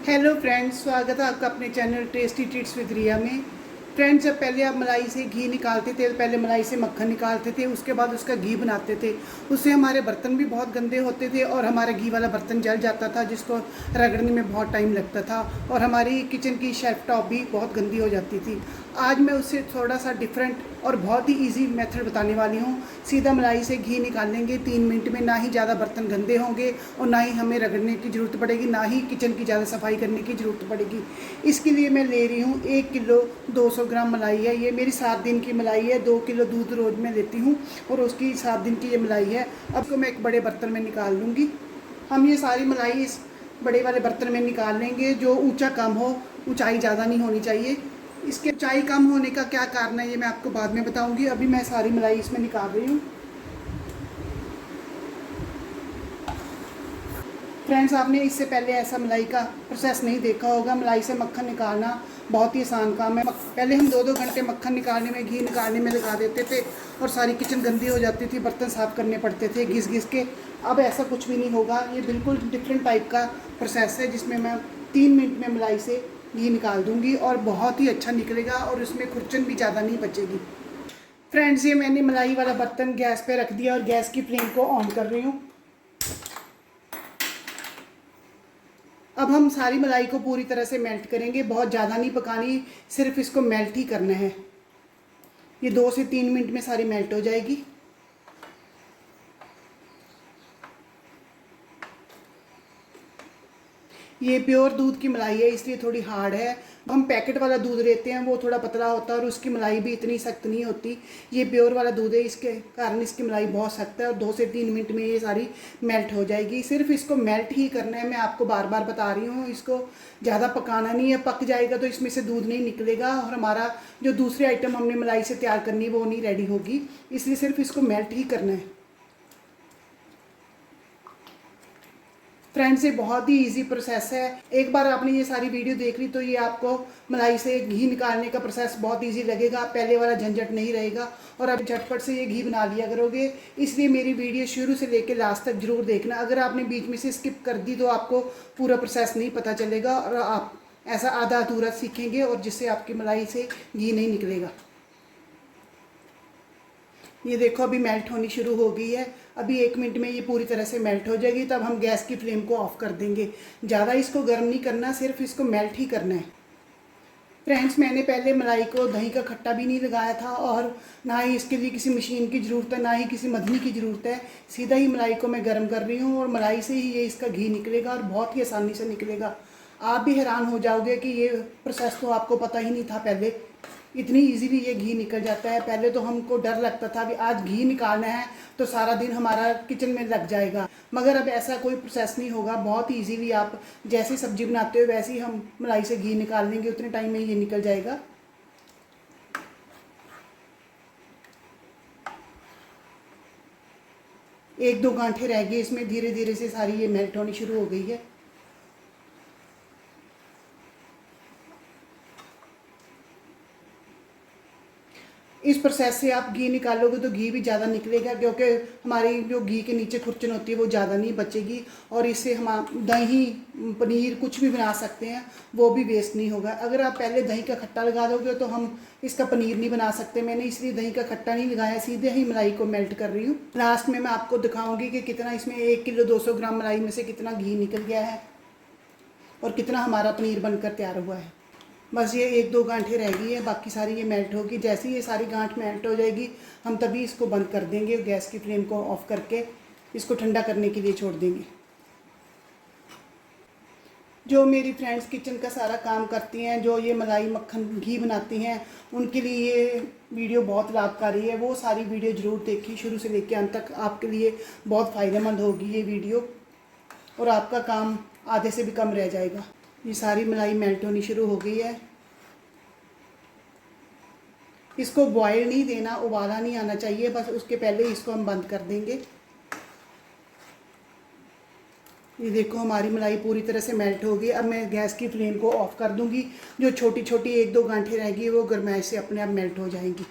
Hello friends, स्वागत है आपका अपने चैनल टेस्टी ट्रीट्स विद रिया में। फ्रेंड्स, जब पहले आप मलाई से घी निकालते थे, पहले मलाई से मक्खन निकालते थे, उसके बाद उसका घी बनाते थे। उससे हमारे बर्तन भी बहुत गंदे होते थे और हमारा घी वाला बर्तन जल जाता था, जिसको रगड़ने में बहुत टाइम लगता था और हमारी किचन की शेल्फ टॉप भी बहुत गंदी हो जाती थी। आज मैं उससे थोड़ा सा डिफरेंट और बहुत ही ईजी मेथड बताने वाली हूँ। सीधा मलाई से घी निकाल लेंगे 3 मिनट में, ना ही ज़्यादा बर्तन गंदे होंगे और ना ही हमें रगड़ने की ज़रूरत पड़ेगी, ना ही किचन की ज़्यादा सफाई करने की ज़रूरत पड़ेगी। इसके लिए मैं ले रही हूँ 1 किलो 200 ग्राम मलाई है। ये मेरी 7 दिन की मलाई है। 2 किलो दूध रोज़ मैं लेती हूँ और उसकी 7 दिन की ये मलाई है। अब इसको मैं एक बड़े बर्तन में निकाल लूँगी। हम ये सारी मलाई इस बड़े वाले बर्तन में निकाल लेंगे, जो ऊंचा कम हो, ऊंचाई ज़्यादा नहीं होनी चाहिए। इसके ऊंचाई कम होने का क्या कारण है ये मैं आपको बाद में बताऊंगी। अभी मैं सारी मलाई इसमें निकाल रही हूँ। फ्रेंड्स, आपने इससे पहले ऐसा मलाई का प्रोसेस नहीं देखा होगा। मलाई से मक्खन निकालना बहुत ही आसान काम है। पहले हम 2-2 घंटे मक्खन निकालने में, घी निकालने में लगा देते थे और सारी किचन गंदी हो जाती थी, बर्तन साफ़ करने पड़ते थे घिस घिस के। अब ऐसा कुछ भी नहीं होगा। ये बिल्कुल डिफरेंट टाइप का प्रोसेस है, जिसमें मैं 3 मिनट में मलाई से घी निकाल दूँगी और बहुत ही अच्छा निकलेगा और उसमें खुरचन भी ज़्यादा नहीं बचेगी। फ्रेंड्स, ये मैंने मलाई वाला बर्तन गैस पे रख दिया और गैस की फ्लेम को ऑन कर रही हूँ। अब हम सारी मलाई को पूरी तरह से मेल्ट करेंगे। बहुत ज़्यादा नहीं पकानी, सिर्फ इसको मेल्ट ही करना है। ये 2 से 3 मिनट में सारी मेल्ट हो जाएगी। ये प्योर दूध की मलाई है, इसलिए थोड़ी हार्ड है। हम पैकेट वाला दूध लेते हैं, वो थोड़ा पतला होता है और उसकी मलाई भी इतनी सख्त नहीं होती। ये प्योर वाला दूध है, इसके कारण इसकी मलाई बहुत सख्त है और 2 से 3 मिनट में ये सारी मेल्ट हो जाएगी। सिर्फ इसको मेल्ट ही करना है, मैं आपको बार बार बता रही हूँ। इसको ज़्यादा पकाना नहीं है, पक जाएगा तो इसमें से दूध नहीं निकलेगा और हमारा जो दूसरे आइटम हमने मलाई से तैयार करनी है वो नहीं रेडी होगी। इसलिए सिर्फ इसको मेल्ट ही करना है। फ्रेंड्स, ये बहुत ही इजी प्रोसेस है। एक बार आपने ये सारी वीडियो देख ली तो ये आपको मलाई से घी निकालने का प्रोसेस बहुत इजी लगेगा। पहले वाला झंझट नहीं रहेगा और आप झटपट से ये घी बना लिया करोगे। इसलिए मेरी वीडियो शुरू से लेकर लास्ट तक जरूर देखना। अगर आपने बीच में से स्किप कर दी तो आपको पूरा प्रोसेस नहीं पता चलेगा और आप ऐसा आधा अधूरा सीखेंगे और जिससे आपकी मलाई से घी नहीं निकलेगा। ये देखो, अभी मेल्ट होनी शुरू हो गई है। अभी 1 मिनट में ये पूरी तरह से मेल्ट हो जाएगी, तब हम गैस की फ्लेम को ऑफ कर देंगे। ज़्यादा इसको गर्म नहीं करना, सिर्फ इसको मेल्ट ही करना है। फ्रेंड्स, मैंने पहले मलाई को दही का खट्टा भी नहीं लगाया था और ना ही इसके लिए किसी मशीन की ज़रूरत है, ना ही किसी मधनी की ज़रूरत है। सीधा ही मलाई को मैं गर्म कर रही हूँ और मलाई से ही ये इसका घी निकलेगा और बहुत ही आसानी से निकलेगा। आप भी हैरान हो जाओगे कि ये प्रोसेस तो आपको पता ही नहीं था पहले। इतनी इजीली ये घी निकल जाता है। पहले तो हमको डर लगता था कि आज घी निकालना है तो सारा दिन हमारा किचन में लग जाएगा, मगर अब ऐसा कोई प्रोसेस नहीं होगा। बहुत ही इजीली आप जैसी सब्जी बनाते हो वैसे ही हम मलाई से घी निकाल लेंगे, उतने टाइम में ये निकल जाएगा। एक दो गांठें रह गई इसमें, धीरे धीरे से सारी ये मेल्ट होनी शुरू हो गई है। इस प्रोसेस से आप घी निकालोगे तो घी भी ज़्यादा निकलेगा, क्योंकि हमारी जो घी के नीचे खुरचन होती है वो ज़्यादा नहीं बचेगी और इससे हम दही, पनीर कुछ भी बना सकते हैं, वो भी वेस्ट नहीं होगा। अगर आप पहले दही का खट्टा लगा दोगे तो हम इसका पनीर नहीं बना सकते। मैंने इसलिए दही का खट्टा नहीं लगाया, सीधे ही मलाई को मेल्ट कर रही हूँ। लास्ट में मैं आपको दिखाऊँगी कि कितना इसमें 1 किलो 200 ग्राम मलाई में से कितना घी निकल गया है और कितना हमारा पनीर बनकर तैयार हुआ है। बस ये 1-2 गांठें रह गई है, बाकी सारी ये मेल्ट होगी। जैसे ही ये सारी गांठ मेल्ट हो जाएगी हम तभी इसको बंद कर देंगे, गैस की फ्लेम को ऑफ करके इसको ठंडा करने के लिए छोड़ देंगे। जो मेरी फ्रेंड्स किचन का सारा काम करती हैं, जो ये मलाई मक्खन घी बनाती हैं, उनके लिए ये वीडियो बहुत लाभकारी है। वो सारी वीडियो ज़रूर देखिए शुरू से लेकर अंत तक, आपके लिए बहुत फ़ायदेमंद होगी ये वीडियो और आपका काम आधे से भी कम रह जाएगा। ये सारी मलाई मेल्ट होनी शुरू हो गई है। इसको बॉयल नहीं देना, उबाला नहीं आना चाहिए, बस उसके पहले इसको हम बंद कर देंगे। ये देखो, हमारी मलाई पूरी तरह से मेल्ट हो गई। अब मैं गैस की फ्लेम को ऑफ कर दूंगी। जो छोटी छोटी 1-2 गांठें रहेगी वो गर्माइश से अपने आप मेल्ट हो जाएंगी।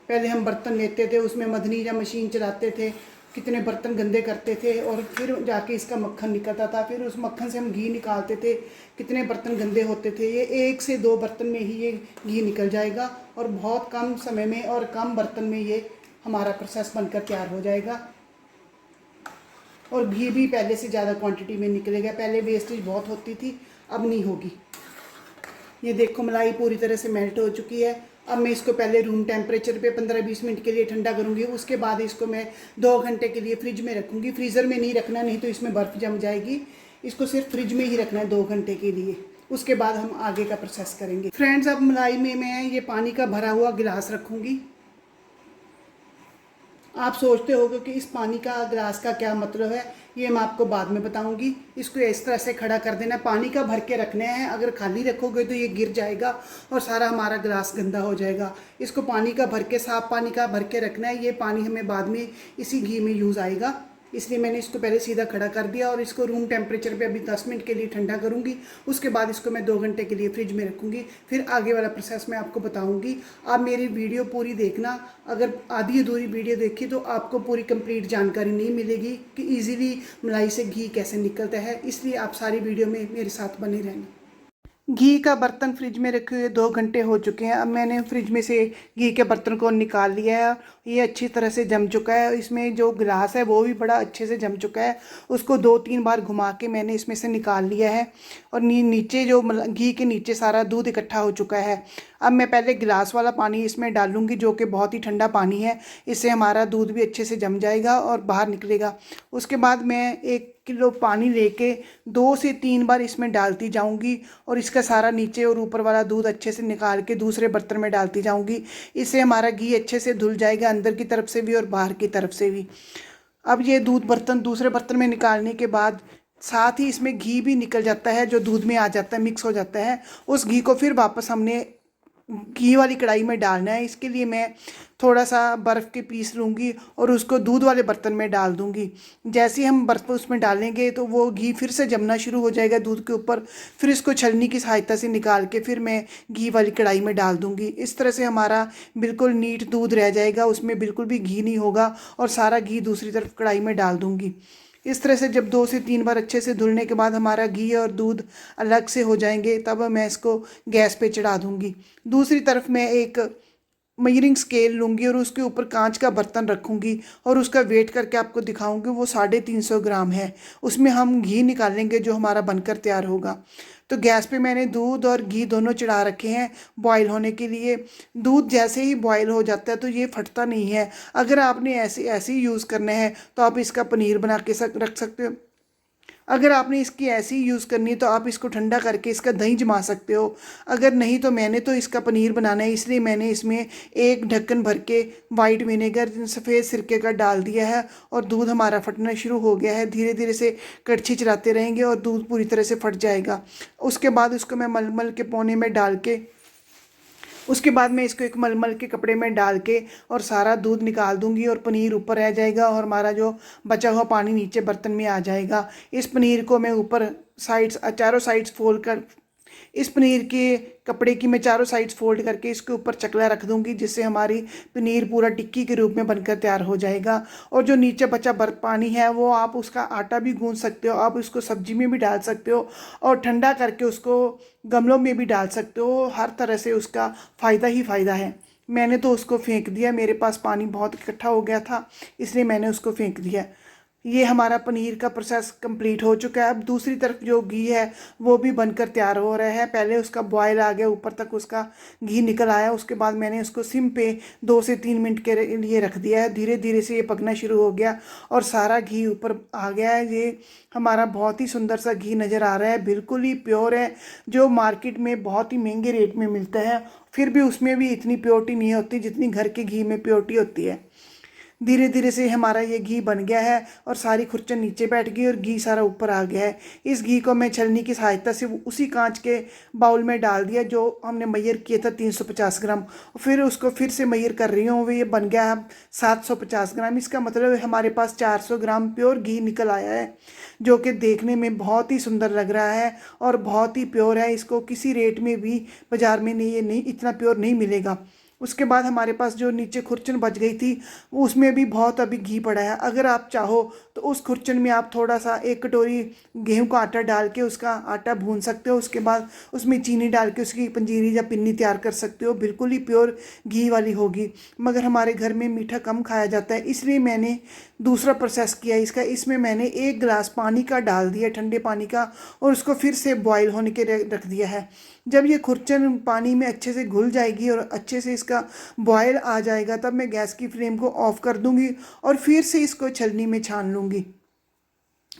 पहले हम बर्तन लेते थे, उसमें मधनी या मशीन चलाते थे, कितने बर्तन गंदे करते थे और फिर जाके इसका मक्खन निकलता था, फिर उस मक्खन से हम घी निकालते थे। कितने बर्तन गंदे होते थे। ये 1 से 2 बर्तन में ही ये घी निकल जाएगा और बहुत कम समय में और कम बर्तन में ये हमारा प्रोसेस बनकर तैयार हो जाएगा। और घी भी पहले से ज़्यादा क्वांटिटी में निकलेगा। पहले वेस्टेज बहुत होती थी, अब नहीं होगी। ये देखो मलाई पूरी तरह से मेल्ट हो चुकी है। अब मैं इसको पहले रूम टेम्परेचर पे 15-20 मिनट के लिए ठंडा करूँगी। उसके बाद इसको मैं 2 घंटे के लिए फ्रिज में रखूँगी। फ्रीज़र में नहीं रखना, नहीं तो इसमें बर्फ़ जम जाएगी। इसको सिर्फ फ्रिज में ही रखना है 2 घंटे के लिए। उसके बाद हम आगे का प्रोसेस करेंगे। फ्रेंड्स, अब मलाई में मैं ये पानी का भरा हुआ गिलास रखूँगी। आप सोचते होगे कि इस पानी का गिलास का क्या मतलब है, ये मैं आपको बाद में बताऊंगी। इसको इस तरह से खड़ा कर देना, पानी का भर के रखना है। अगर खाली रखोगे तो ये गिर जाएगा और सारा हमारा गिलास गंदा हो जाएगा। इसको पानी का भर के, साफ पानी का भर के रखना है। ये पानी हमें बाद में इसी घी में यूज़ आएगा, इसलिए मैंने इसको पहले सीधा खड़ा कर दिया और इसको रूम टेम्परेचर पे अभी 10 मिनट के लिए ठंडा करूँगी। उसके बाद इसको मैं 2 घंटे के लिए फ्रिज में रखूँगी। फिर आगे वाला प्रोसेस मैं आपको बताऊँगी। आप मेरी वीडियो पूरी देखना। अगर आधी अधूरी वीडियो देखी तो आपको पूरी कंप्लीट जानकारी नहीं मिलेगी कि ईज़िली मलाई से घी कैसे निकलता है, इसलिए आप सारी वीडियो में मेरे साथ बने रहना। घी का बर्तन फ्रिज में रखे हुए 2 घंटे हो चुके हैं। अब मैंने फ्रिज में से घी के बर्तन को निकाल लिया है। ये अच्छी तरह से जम चुका है। इसमें जो गिलास है वो भी बड़ा अच्छे से जम चुका है। उसको 2-3 बार घुमा के मैंने इसमें से निकाल लिया है और नीचे जो घी के नीचे सारा दूध इकट्ठा हो चुका है। अब मैं पहले गिलास वाला पानी इसमें डालूंगी, जो कि बहुत ही ठंडा पानी है। इससे हमारा दूध भी अच्छे से जम जाएगा और बाहर निकलेगा। उसके बाद मैं 1 किलो पानी लेके 2 से 3 बार इसमें डालती जाऊंगी और इसका सारा नीचे और ऊपर वाला दूध अच्छे से निकाल के दूसरे बर्तन में डालती जाऊंगी। इससे हमारा घी अच्छे से धुल जाएगा, अंदर की तरफ से भी और बाहर की तरफ से भी। अब ये दूध बर्तन दूसरे बर्तन में निकालने के बाद साथ ही इसमें घी भी निकल जाता है, जो दूध में आ जाता है, मिक्स हो जाता है। उस घी को फिर वापस हमने घी वाली कढ़ाई में डालना है। इसके लिए मैं थोड़ा सा बर्फ़ के पीस लूँगी और उसको दूध वाले बर्तन में डाल दूँगी। जैसे ही हम बर्फ़ उसमें डालेंगे तो वो घी फिर से जमना शुरू हो जाएगा दूध के ऊपर। फिर इसको छलनी की सहायता से निकाल के फिर मैं घी वाली कढ़ाई में डाल दूँगी। इस तरह से हमारा बिल्कुल नीट दूध रह जाएगा, उसमें बिल्कुल भी घी नहीं होगा और सारा घी दूसरी तरफ कढ़ाई में डाल दूँगी। इस तरह से जब 2 से 3 बार अच्छे से धुलने के बाद हमारा घी और दूध अलग से हो जाएंगे, तब मैं इसको गैस पे चढ़ा दूँगी। दूसरी तरफ मैं एक मेजरिंग स्केल लूँगी और उसके ऊपर कांच का बर्तन रखूँगी और उसका वेट करके आपको दिखाऊँगी। वो 350 ग्राम है। उसमें हम घी निकालेंगे जो हमारा बनकर तैयार होगा। तो गैस पे मैंने दूध और घी दोनों चढ़ा रखे हैं बॉईल होने के लिए। दूध जैसे ही बॉईल हो जाता है तो ये फटता नहीं है। अगर आपने ऐसे ही यूज़ करना है तो आप इसका पनीर बना के रख सकते हो। अगर आपने इसकी ऐसी ही यूज़ करनी है तो आप इसको ठंडा करके इसका दही जमा सकते हो। अगर नहीं तो मैंने तो इसका पनीर बनाना है, इसलिए मैंने इसमें एक ढक्कन भर के वाइट विनेगर सफ़ेद सिरके का डाल दिया है और दूध हमारा फटना शुरू हो गया है। धीरे धीरे से कड़छी चलाते रहेंगे और दूध पूरी तरह से फट जाएगा। उसके बाद उसको मैं मलमल के पौने में डाल के उसके बाद मैं इसको एक मलमल के कपड़े में डाल के और सारा दूध निकाल दूंगी और पनीर ऊपर रह जाएगा और हमारा जो बचा हुआ पानी नीचे बर्तन में आ जाएगा। इस पनीर को मैं ऊपर चारों साइड्स फोल्ड कर इस पनीर के कपड़े की मैं चारों साइड्स फोल्ड करके इसके ऊपर चकला रख दूंगी, जिससे हमारी पनीर पूरा टिक्की के रूप में बनकर तैयार हो जाएगा। और जो नीचे बचा पानी है वो आप उसका आटा भी गूंथ सकते हो, आप उसको सब्जी में भी डाल सकते हो और ठंडा करके उसको गमलों में भी डाल सकते हो। हर तरह से उसका फ़ायदा ही फ़ायदा है। मैंने तो उसको फेंक दिया, मेरे पास पानी बहुत इकट्ठा हो गया था, इसलिए मैंने उसको फेंक दिया। ये हमारा पनीर का प्रोसेस कंप्लीट हो चुका है। अब दूसरी तरफ जो घी है वो भी बनकर तैयार हो रहा है। पहले उसका बॉयल आ गया, ऊपर तक उसका घी निकल आया। उसके बाद मैंने उसको सिम पे 2 से 3 मिनट के लिए रख दिया है। धीरे धीरे से ये पकना शुरू हो गया और सारा घी ऊपर आ गया है। ये हमारा बहुत ही सुंदर सा घी नज़र आ रहा है, बिल्कुल ही प्योर है, जो मार्केट में बहुत ही महंगे रेट में मिलता है। फिर भी उसमें भी इतनी प्योरिटी नहीं होती जितनी घर के घी में प्योरिटी होती है। धीरे धीरे से हमारा ये घी बन गया है और सारी खुरचन नीचे बैठ गई और घी सारा ऊपर आ गया है। इस घी को मैं छलनी की सहायता से उसी कांच के बाउल में डाल दिया जो हमने मैयर किया था 350 ग्राम। फिर उसको फिर से मैयर कर रही हूँ, ये बन गया है 750 ग्राम। इसका मतलब है हमारे पास 400 ग्राम प्योर घी निकल आया है, जो कि देखने में बहुत ही सुंदर लग रहा है और बहुत ही प्योर है। इसको किसी रेट में भी बाज़ार में नहीं इतना प्योर नहीं मिलेगा। उसके बाद हमारे पास जो नीचे खुरचन बच गई थी उसमें भी बहुत अभी घी पड़ा है। अगर आप चाहो तो उस खुरचन में आप थोड़ा सा 1 कटोरी गेहूं का आटा डाल के उसका आटा भून सकते हो। उसके बाद उसमें चीनी डाल के उसकी पंजीरी या पिन्नी तैयार कर सकते हो, बिल्कुल ही प्योर घी वाली होगी। मगर हमारे घर में मीठा कम खाया जाता है, इसलिए मैंने दूसरा प्रोसेस किया इसका। इसमें मैंने 1 गिलास पानी का डाल दिया, ठंडे पानी का, और उसको फिर से बॉयल होने के रख दिया है। जब ये खुरचन पानी में अच्छे से घुल जाएगी और अच्छे से इसका बॉयल आ जाएगा, तब मैं गैस की फ्लेम को ऑफ कर दूंगी और फिर से इसको छलनी में छान लूँगी।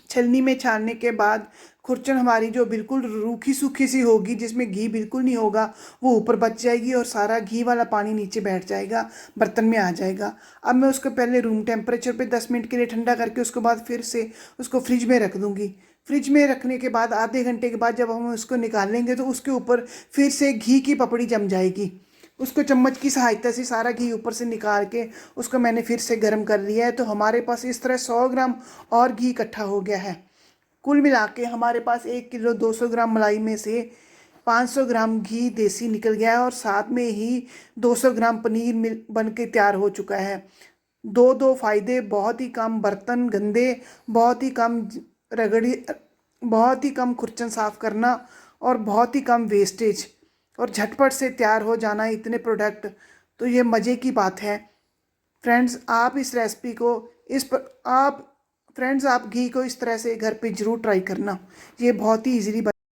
छलनी में छानने के बाद खुरचन हमारी जो बिल्कुल रूखी सूखी सी होगी, जिसमें घी बिल्कुल नहीं होगा, वो ऊपर बच जाएगी और सारा घी वाला पानी नीचे बैठ जाएगा, बर्तन में आ जाएगा। अब मैं उसको पहले रूम टेम्परेचर पे 10 मिनट के लिए ठंडा करके उसके बाद फिर से उसको फ्रिज में रख दूँगी। फ्रिज में रखने के बाद आधे घंटे के बाद जब हम उसको निकालेंगे तो उसके ऊपर फिर से घी की पपड़ी जम जाएगी। उसको चम्मच की सहायता से सारा घी ऊपर से निकाल के उसको मैंने फिर से गर्म कर लिया है। तो हमारे पास इस तरह 100 ग्राम और घी इकट्ठा हो गया है। कुल मिला के हमारे पास 1 किलो 200 ग्राम मलाई में से 500 ग्राम घी देसी निकल गया है और साथ में ही 200 ग्राम पनीर मिल बन के तैयार हो चुका है। दो दो फायदे, बहुत ही कम बर्तन गंदे, बहुत ही कम रगड़ी, बहुत ही कम खुरचन साफ करना और बहुत ही कम वेस्टेज, और झटपट से तैयार हो जाना इतने प्रोडक्ट। तो ये मज़े की बात है। फ्रेंड्स आप इस रेसिपी को इस पर आप फ्रेंड्स आप घी को इस तरह से घर पे ज़रूर ट्राई करना। ये बहुत ही इजीली